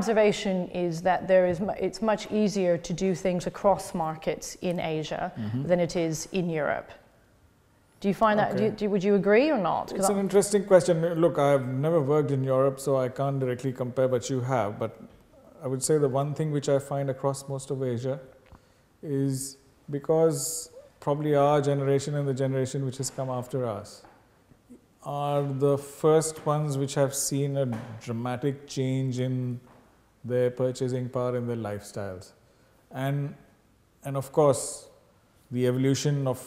observation is that it's much easier to do things across markets in Asia than it is in Europe. Do you find that, would you agree or not? It's an interesting question. Look, I've never worked in Europe, so I can't directly compare, but you have. But I would say the one thing which I find across most of Asia is because probably our generation and the generation which has come after us are the first ones which have seen a dramatic change in their purchasing power and their lifestyles. And of course, the evolution of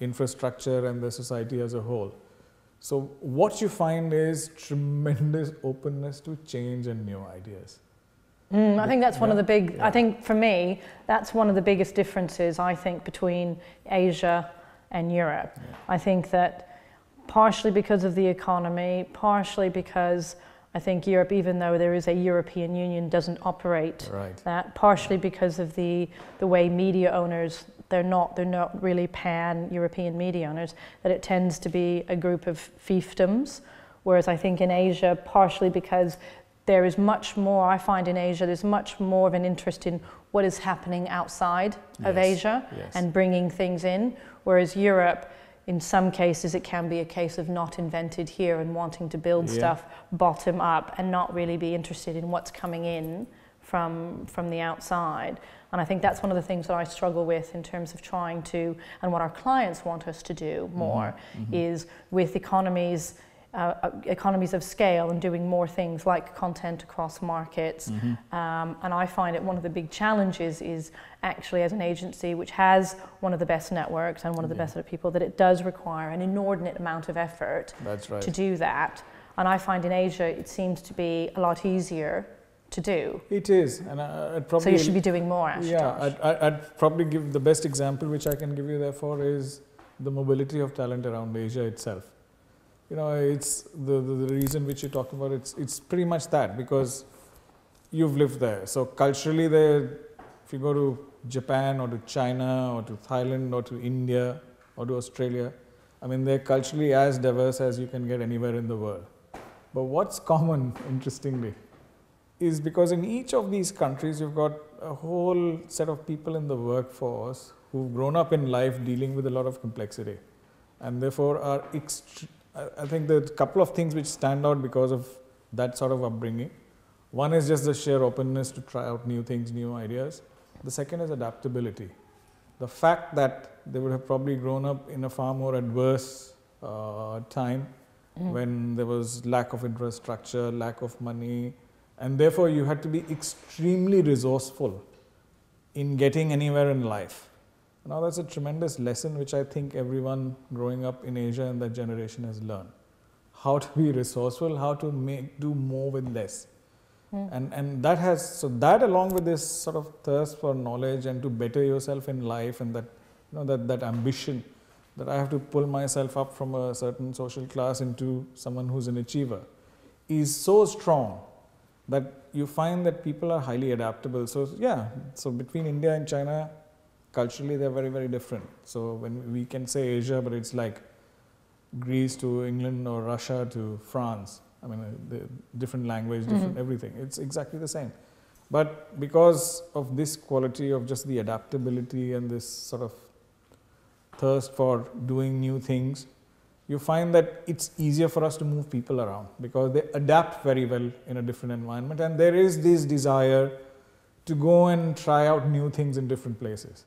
infrastructure and the society as a whole. So what you find is tremendous openness to change and new ideas. I think that's one of the big, I think for me, that's one of the biggest differences, I think, between Asia and Europe. I think that partially because of the economy, partially because I think Europe, even though there is a European Union, doesn't operate that, partially because of the way media owners, they're not really pan-European media owners, that it tends to be a group of fiefdoms, whereas I think in Asia, partially because there is much more, I find in Asia, there's much more of an interest in what is happening outside of Asia and bringing things in, whereas Europe, in some cases, it can be a case of not invented here and wanting to build stuff bottom up and not really be interested in what's coming in from the outside. And I think that's one of the things that I struggle with in terms of trying to, and what our clients want us to do more, is with economies of scale and doing more things like content across markets. And I find it one of the big challenges is actually as an agency which has one of the best networks and one of the best people, that it does require an inordinate amount of effort to do that. And I find in Asia it seems to be a lot easier to do. It is, and I'd probably... So you should be doing more, Ashutosh. Yeah, I'd probably give the best example which I can give you therefore is the mobility of talent around Asia itself. You know, it's the reason which you talk about, it's pretty much that, because you've lived there. So culturally there, if you go to Japan or to China or to Thailand or to India or to Australia, I mean, they're culturally as diverse as you can get anywhere in the world. But what's common, interestingly, is because in each of these countries, you've got a whole set of people in the workforce who've grown up in life dealing with a lot of complexity. And therefore are I think there are a couple of things which stand out because of that sort of upbringing. One is just the sheer openness to try out new things, new ideas. The second is adaptability. The fact that they would have probably grown up in a far more adverse time when there was lack of infrastructure, lack of money, and therefore you had to be extremely resourceful in getting anywhere in life. Now that's a tremendous lesson which I think everyone growing up in Asia and that generation has learned. How to be resourceful, how to do more with less. And that has, so that along with this sort of thirst for knowledge and to better yourself in life, and that, you know, that ambition that I have to pull myself up from a certain social class into someone who's an achiever, is so strong that you find that people are highly adaptable. So yeah, so between India and China, culturally they're very, very different. So when we can say Asia, but it's like Greece to England or Russia to France. I mean, the different language, different everything. It's exactly the same. But because of this quality of just the adaptability and this sort of thirst for doing new things, you find that it's easier for us to move people around because they adapt very well in a different environment, and there is this desire to go and try out new things in different places.